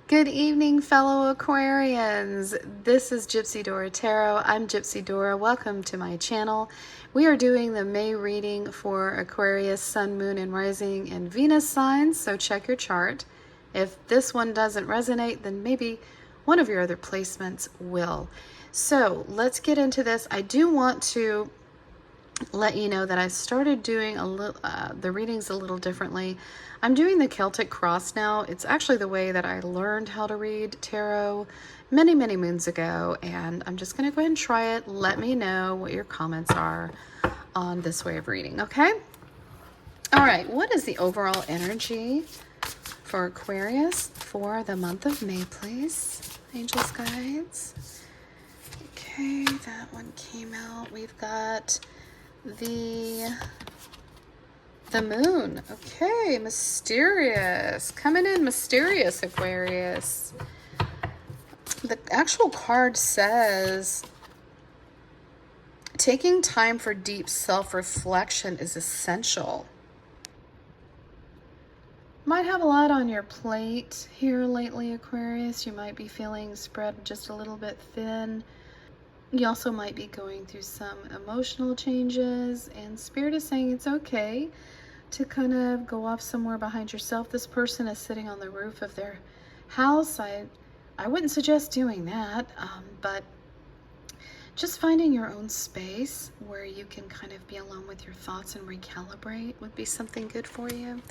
Good evening, fellow Aquarians. This is Gypsy Dora Tarot. I'm Gypsy Dora. Welcome to my channel. We are doing the May reading for Aquarius, Sun, Moon, and Rising, and Venus signs, so check your chart. If this one doesn't resonate, then maybe one of your other placements will. So let's get into this. I do want to let you know that I started doing the readings a little differently. I'm doing the Celtic cross now. It's actually the way that I learned how to read tarot many moons ago, and I'm just going to go ahead and try it. Let me know what your comments are on this way of reading, okay? All right, what is the overall energy for Aquarius for the month of May, please? Angels, guides. Okay, that one came out. We've got the moon. Okay, mysterious. Coming in mysterious, Aquarius. The actual card says taking time for deep self-reflection is essential. Might have a lot on your plate here lately, Aquarius. You might be feeling spread just a little bit thin. You also might be going through some emotional changes, and Spirit is saying it's okay to kind of go off somewhere behind yourself. This person is sitting on the roof of their house. I wouldn't suggest doing that, but just finding your own space where you can kind of be alone with your thoughts and recalibrate would be something good for you.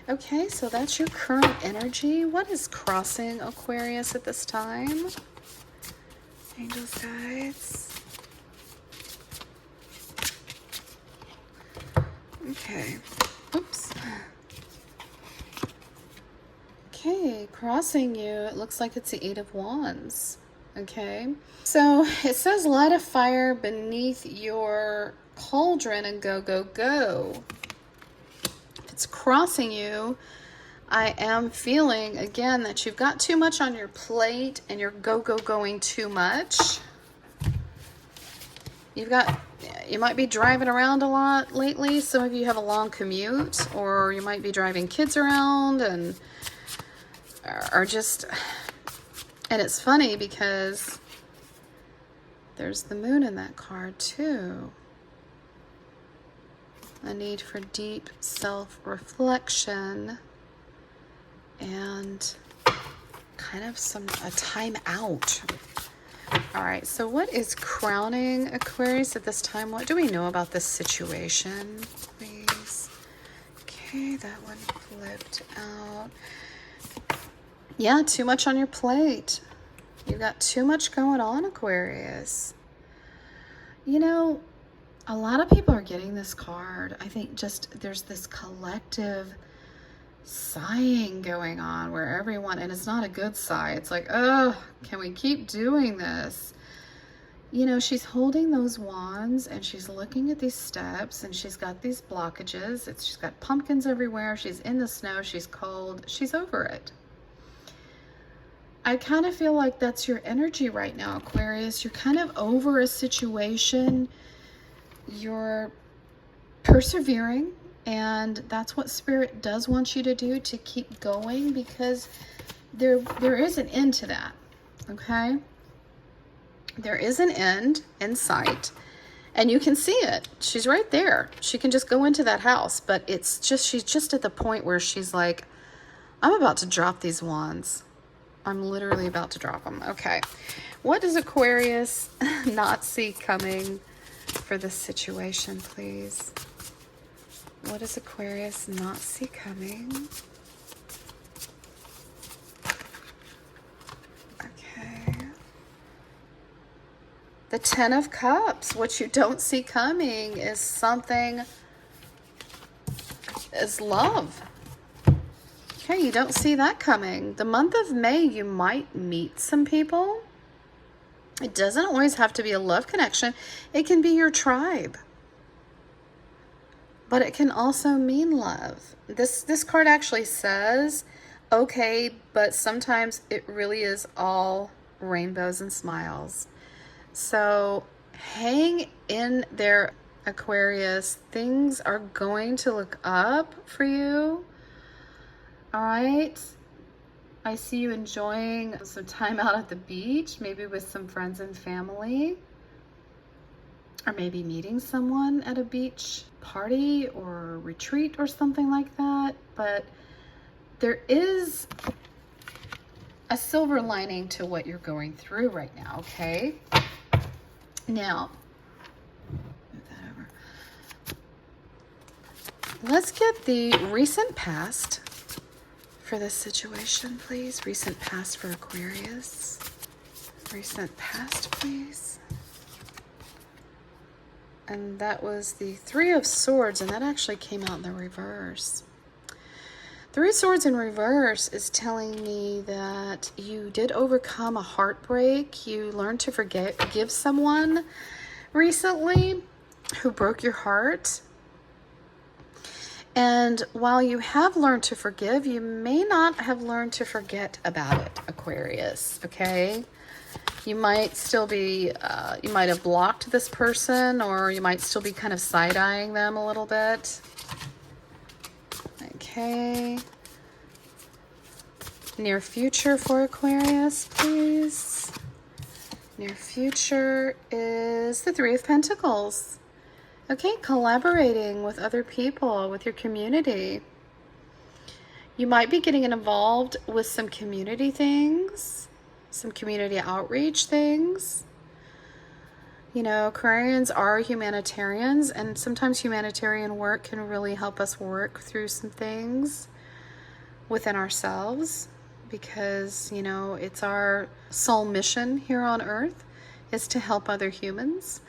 Okay, so that's your current energy. What is crossing Aquarius at this time? Angels, guides. Okay. Oops. Okay, crossing you, it looks like it's the Eight of Wands. Okay. So it says light a fire beneath your cauldron and go, go, go. If it's crossing you, I am feeling, again, that you've got too much on your plate and you're going too much. You might be driving around a lot lately. Some of you have a long commute, or you might be driving kids around and are just, and it's funny because there's the moon in that card too. A need for deep self-reflection and kind of a time out. All right, so what is crowning Aquarius at this time? What do we know about this situation, please? Okay, that one flipped out. Yeah, too much on your plate. You've got too much going on, Aquarius. You know, a lot of people are getting this card. I think just there's this collective sighing going on where everyone, and it's not a good sigh, it's like, oh, can we keep doing this? You know, she's holding those wands and she's looking at these steps and she's got these blockages. She's got pumpkins everywhere. She's in the snow. She's cold. She's over it. I kind of feel like that's your energy right now, Aquarius. You're kind of over a situation. You're persevering. And that's what Spirit does want you to do, to keep going, because there is an end to that, okay? There is an end in sight, and you can see it. She's right there. She can just go into that house, but it's just, she's just at the point where she's like, I'm about to drop these wands. I'm literally about to drop them. Okay. What does Aquarius not see coming for this situation, please? What does Aquarius not see coming? Okay. The Ten of Cups. What you don't see coming is something, is love. Okay, you don't see that coming. The month of May, you might meet some people. It doesn't always have to be a love connection. It can be your tribe. But it can also mean love. This card actually says, okay, but sometimes it really is all rainbows and smiles. So hang in there, Aquarius. Things are going to look up for you. All right. I see you enjoying some time out at the beach, maybe with some friends and family, or maybe meeting someone at a beach party or retreat or something like that. But there is a silver lining to what you're going through right now, okay? Now, move that over. Let's get the recent past for this situation, please. Recent past for Aquarius. Recent past, please. And that was the Three of Swords, and that actually came out in the reverse. Three of Swords in reverse is telling me that you did overcome a heartbreak. You learned to forgive someone recently who broke your heart. And while you have learned to forgive, you may not have learned to forget about it, Aquarius, okay? You might still be, you might have blocked this person, or you might still be kind of side-eyeing them a little bit. Okay. Near future for Aquarius, please. Near future is the Three of Pentacles. Okay, collaborating with other people, with your community. You might be getting involved with some community things, some community outreach things. You know, Aquarians are humanitarians, and sometimes humanitarian work can really help us work through some things within ourselves, because, you know, it's our soul mission here on Earth is to help other humans.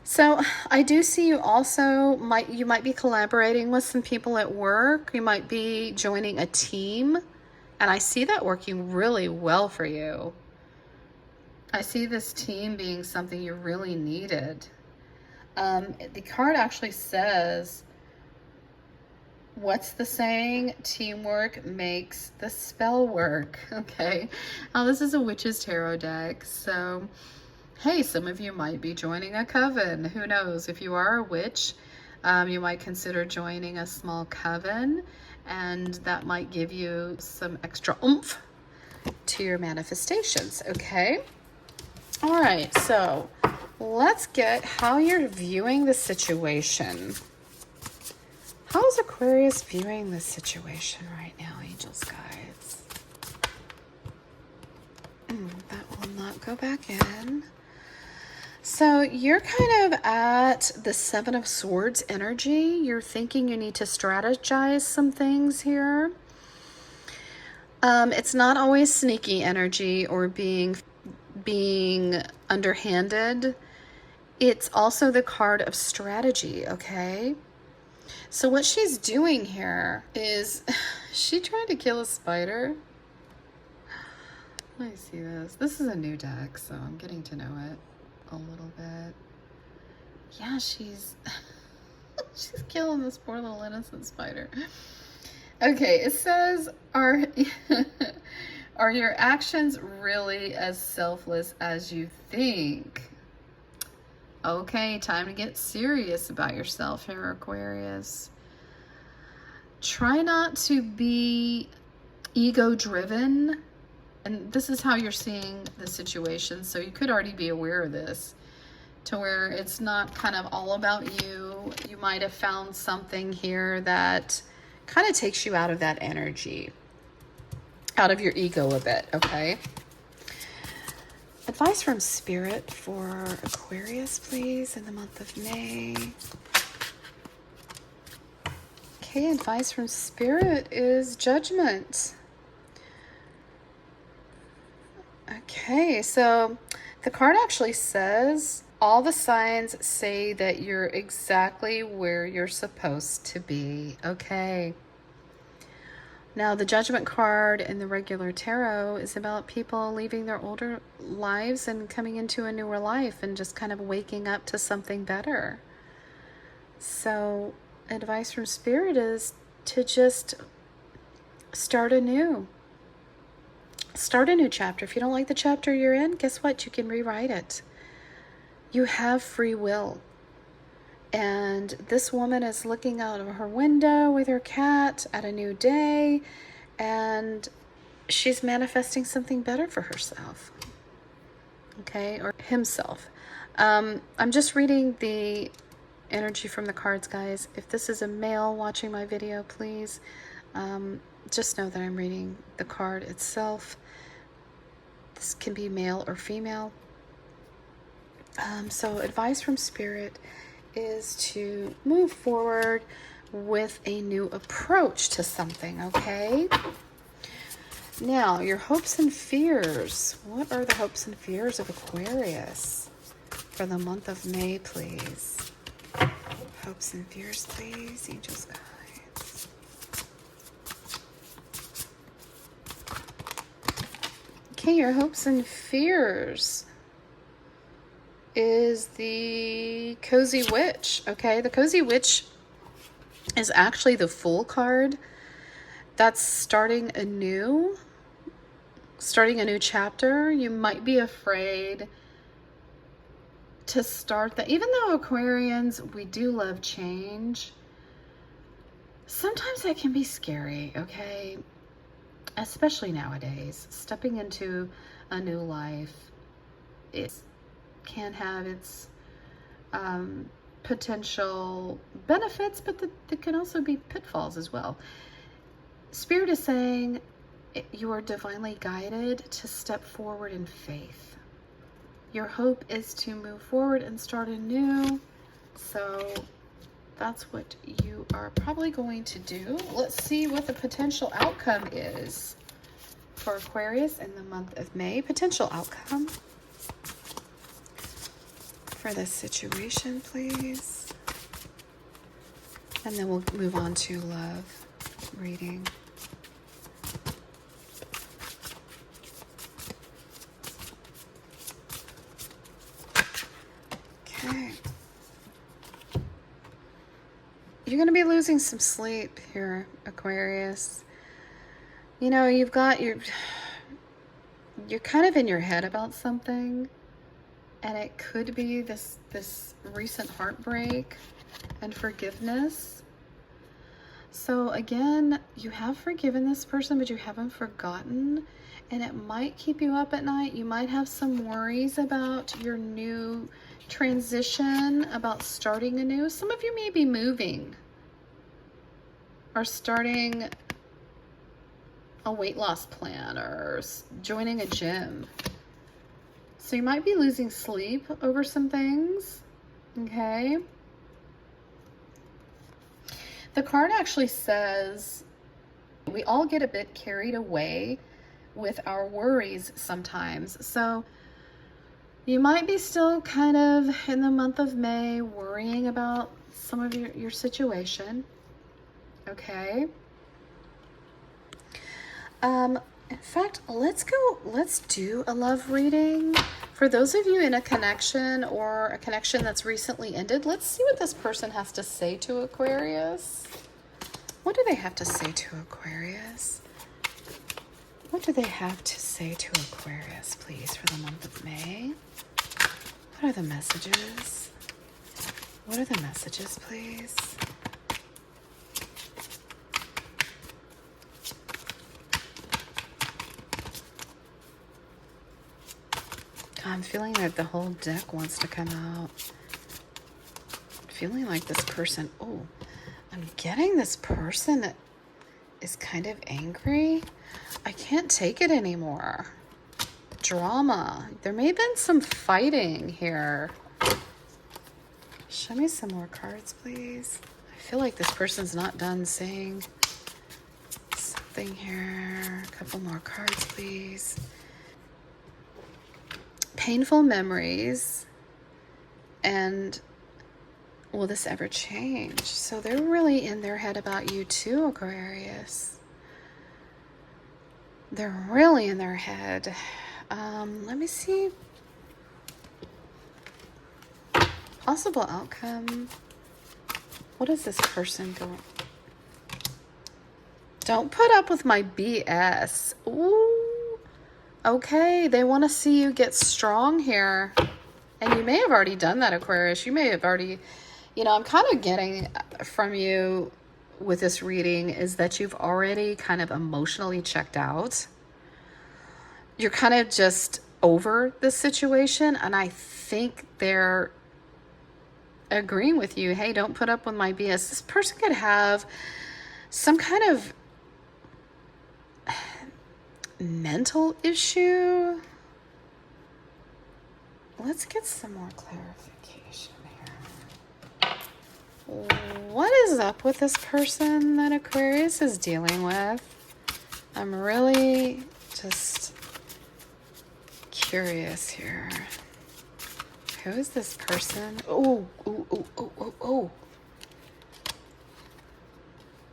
So I do see you also you might be collaborating with some people at work. You might be joining a team, and I see that working really well for you. I see this team being something you really needed. The card actually says, what's the saying? Teamwork makes the spell work. Okay. Now this is a Witch's Tarot deck, so hey, some of you might be joining a coven. Who knows? If you are a witch, you might consider joining a small coven, and that might give you some extra oomph to your manifestations, okay? All right, so let's get how you're viewing the situation. How is Aquarius viewing this situation right now, angels, guides? That will not go back in. So you're kind of at the Seven of Swords energy. You're thinking you need to strategize some things here. It's not always sneaky energy or being underhanded. It's also the card of strategy, okay? So what she's doing here is she tried to kill a spider. Let me see this. This is a new deck, so I'm getting to know it a little bit. Yeah, she's she's killing this poor little innocent spider. Okay, it says, are your actions really as selfless as you think? Okay, time to get serious about yourself here, Aquarius. Try not to be ego-driven. And this is how you're seeing the situation. So you could already be aware of this, to where it's not kind of all about you. You might have found something here that kind of takes you out of that energy, out of your ego a bit, okay? Advice from Spirit for Aquarius, please, in the month of May. Okay, advice from Spirit is Judgment. Okay, so the card actually says, all the signs say that you're exactly where you're supposed to be. Okay. Now, the Judgment card in the regular tarot is about people leaving their older lives and coming into a newer life and just kind of waking up to something better. So, advice from Spirit is to just start anew. Start a new chapter. If you don't like the chapter you're in, guess what? You can rewrite it. You have free will. And this woman is looking out of her window with her cat at a new day, and she's manifesting something better for herself. Okay, or himself. I'm just reading the energy from the cards, guys. If this is a male watching my video, please just know that I'm reading the card itself. This can be male or female. So advice from Spirit is to move forward with a new approach to something, okay? Now, your hopes and fears. What are the hopes and fears of Aquarius for the month of May, please? Hopes and fears, please, angels, guides. Okay, your hopes and fears is the Cozy Witch, okay? The Cozy Witch is actually the Fool card. That's starting anew chapter. You might be afraid to start that. Even though Aquarians, we do love change, sometimes that can be scary, okay? Especially nowadays. Stepping into a new life, it can have its potential benefits, but there can also be pitfalls as well. Spirit is saying you are divinely guided to step forward in faith. Your hope is to move forward and start anew. So that's what you are probably going to do. Let's see what the potential outcome is for Aquarius in the month of May. Potential outcome for this situation, please. And then we'll move on to love reading. Okay. You're going to be losing some sleep here, Aquarius. You know, you're kind of in your head about something, and it could be this recent heartbreak and forgiveness. So again, you have forgiven this person, but you haven't forgotten, and it might keep you up at night. You might have some worries about your new transition, about starting anew. Some of you may be moving or starting a weight loss plan or joining a gym. So you might be losing sleep over some things, okay? The card actually says we all get a bit carried away with our worries sometimes. So you might be still kind of in the month of May worrying about some of your situation, okay? In fact, let's do a love reading. For those of you in a connection or a connection that's recently ended, let's see what this person has to say to Aquarius. What do they have to say to Aquarius? What do they have to say to Aquarius, please, for the month of May? What are the messages? What are the messages, please? I'm feeling like the whole deck wants to come out. Feeling like this person, oh, I'm getting this person that is kind of angry. I can't take it anymore. Drama. There may have been some fighting here. Show me some more cards, please. I feel like this person's not done saying something here. A couple more cards, please. Painful memories, and will this ever change? So they're really in their head about you too, Aquarius. They're really in their head. Let me see. Possible outcome. What is this person going? Don't put up with my BS. Ooh. Okay, they want to see you get strong here. And you may have already done that, Aquarius. You may have already, I'm kind of getting from you with this reading is that you've already kind of emotionally checked out. you're kind of just over the situation, and I think they're agreeing with you. Hey, don't put up with my BS. This person could have some kind of mental issue. Let's get some more clarification here. What is up with this person that Aquarius is dealing with? I'm really just curious here. Who is this person? Oh.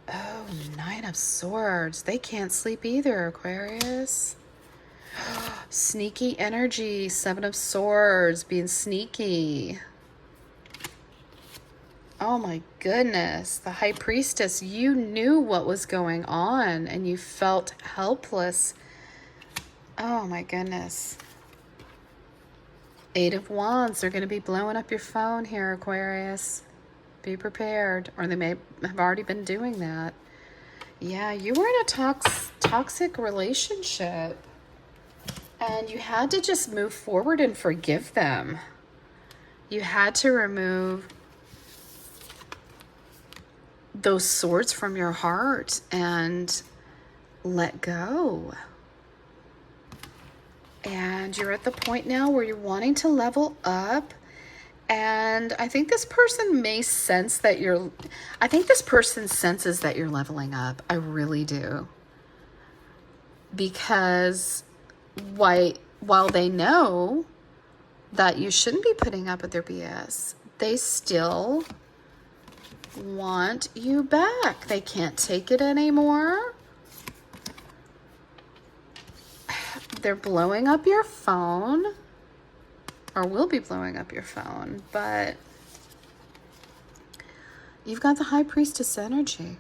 Oh, 9 of Swords. They can't sleep either, Aquarius. Sneaky energy. 7 of Swords, being sneaky. Oh my goodness. The High Priestess. You knew what was going on and you felt helpless. Oh my goodness. 8 of Wands. They're going to be blowing up your phone here, Aquarius. Be prepared. Or they may have already been doing that. Yeah, you were in a toxic relationship. And you had to just move forward and forgive them. You had to remove those swords from your heart and let go. And you're at the point now where you're wanting to level up. And I think this person may sense that I think this person senses that you're leveling up. I really do. Because while they know that you shouldn't be putting up with their BS, they still want you back. They can't take it anymore. They're blowing up your phone, or will be blowing up your phone, but you've got the High Priestess energy.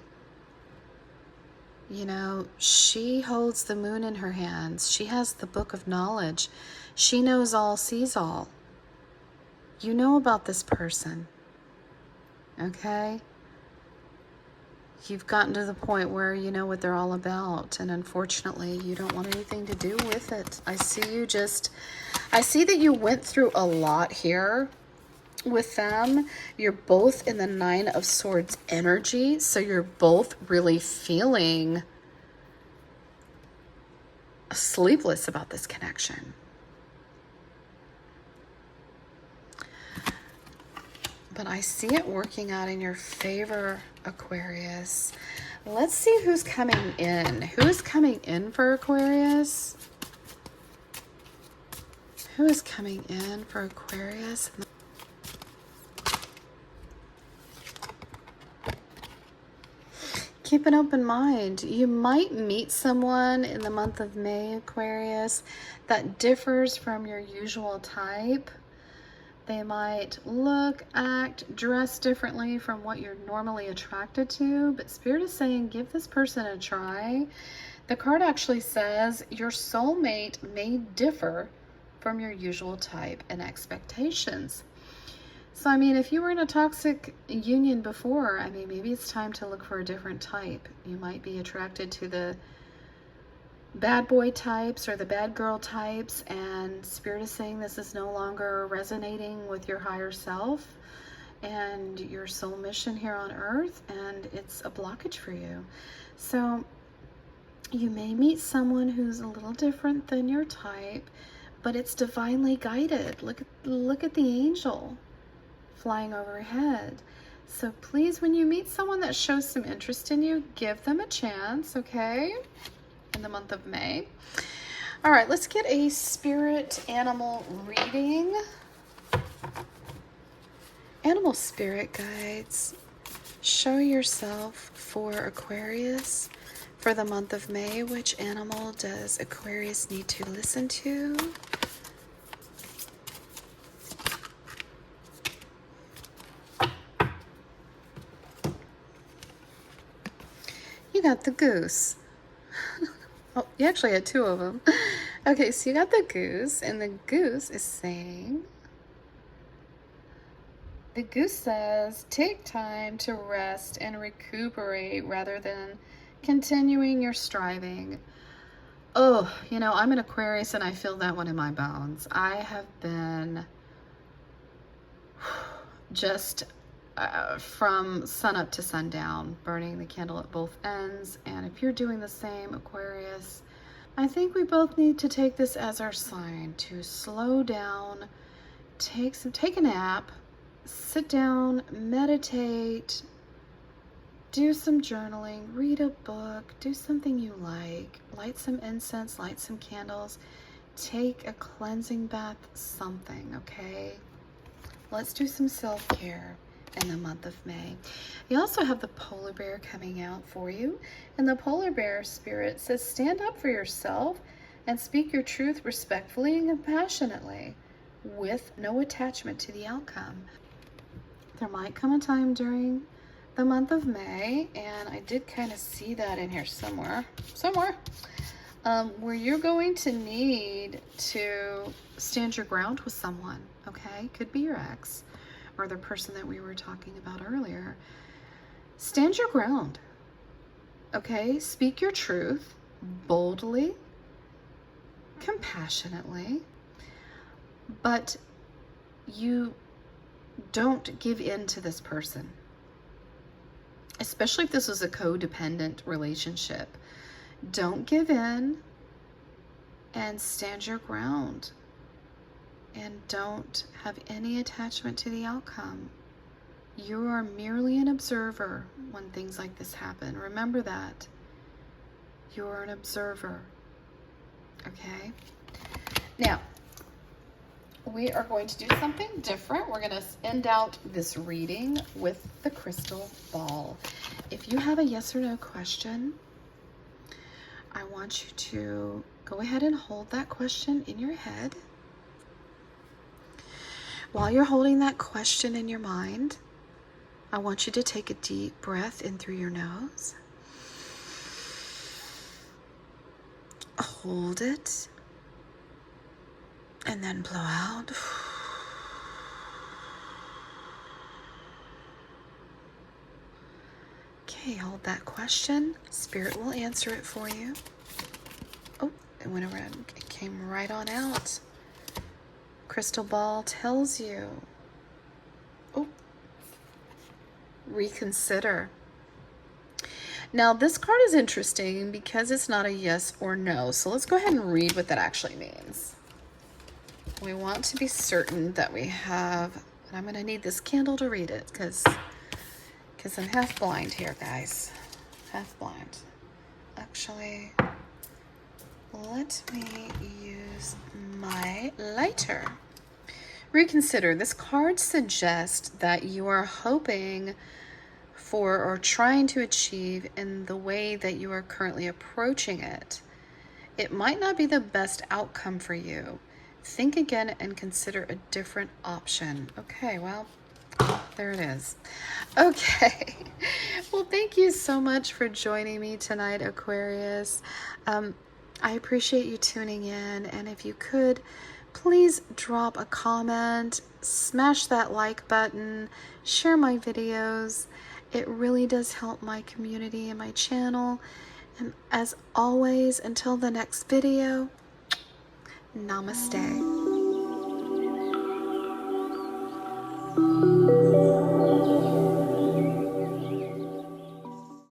You know, she holds the moon in her hands. She has the book of knowledge. She knows all, sees all. You know about this person, okay? You've gotten to the point where you know what they're all about, and unfortunately, you don't want anything to do with it. I see that you went through a lot here with them. You're both in the 9 of Swords energy, so you're both really feeling sleepless about this connection. But I see it working out in your favor, Aquarius. Let's see who's coming in. Who is coming in for Aquarius? Who is coming in for Aquarius? Keep an open mind. You might meet someone in the month of May, Aquarius, that differs from your usual type. They might look, act, dress differently from what you're normally attracted to, but Spirit is saying give this person a try. The card actually says your soulmate may differ from your usual type and expectations. So, I mean, if you were in a toxic union before, I mean, maybe it's time to look for a different type. You might be attracted to the bad boy types or the bad girl types, and Spirit is saying this is no longer resonating with your higher self and your soul mission here on earth, and it's a blockage for you. So you may meet someone who's a little different than your type, but it's divinely guided. Look at the angel flying overhead. So please, when you meet someone that shows some interest in you, give them a chance, okay? In the month of May. All right, let's get a spirit animal reading. Animal spirit guides. Show yourself for Aquarius for the month of May. Which animal does Aquarius need to listen to? You got the goose. Oh, you actually had 2 of them. Okay, so you got the goose, and the goose is saying, the goose says, take time to rest and recuperate rather than continuing your striving. Oh, you know, I'm an Aquarius and I feel that one in my bones. I have been just from sun up to sundown, burning the candle at both ends. And if you're doing the same, Aquarius, I think we both need to take this as our sign to slow down, take a nap, sit down, meditate, do some journaling, read a book, do something you like, light some incense, light some candles, take a cleansing bath, something, okay? Let's do some self-care in the month of May. You also have the polar bear coming out for you, and the polar bear spirit says stand up for yourself and speak your truth respectfully and compassionately with no attachment to the outcome. There might come a time during the month of May, and I did kind of see that in here somewhere, where you're going to need to stand your ground with someone, okay? Could be your ex or the person that we were talking about earlier. Stand your ground, okay? Speak your truth boldly, compassionately, but you don't give in to this person, especially if this was a codependent relationship. Don't give in and stand your ground, and don't have any attachment to the outcome. You are merely an observer when things like this happen. Remember that. You are an observer. Okay? Now, we are going to do something different. We're going to end out this reading with the crystal ball. If you have a yes or no question, I want you to go ahead and hold that question in your head. While you're holding that question in your mind, I want you to take a deep breath in through your nose. Hold it. And then blow out. Okay, hold that question. Spirit will answer it for you. Oh, it went around. It came right on out. Crystal ball tells you. Oh, reconsider. Now, this card is interesting because it's not a yes or no. So let's go ahead and read what that actually means. We want to be certain that we have, and I'm going to need this candle to read it because I'm half blind here, guys. Half blind. Actually, let me use my lighter. Reconsider. This card suggests that you are hoping for or trying to achieve in the way that you are currently approaching it. It might not be the best outcome for you. Think again and consider a different option. Okay, well, there it is. Okay. Well, thank you so much for joining me tonight, Aquarius. I appreciate you tuning in. And if you could, please drop a comment, smash that like button, share my videos. It really does help my community and my channel. And as always, until the next video, namaste.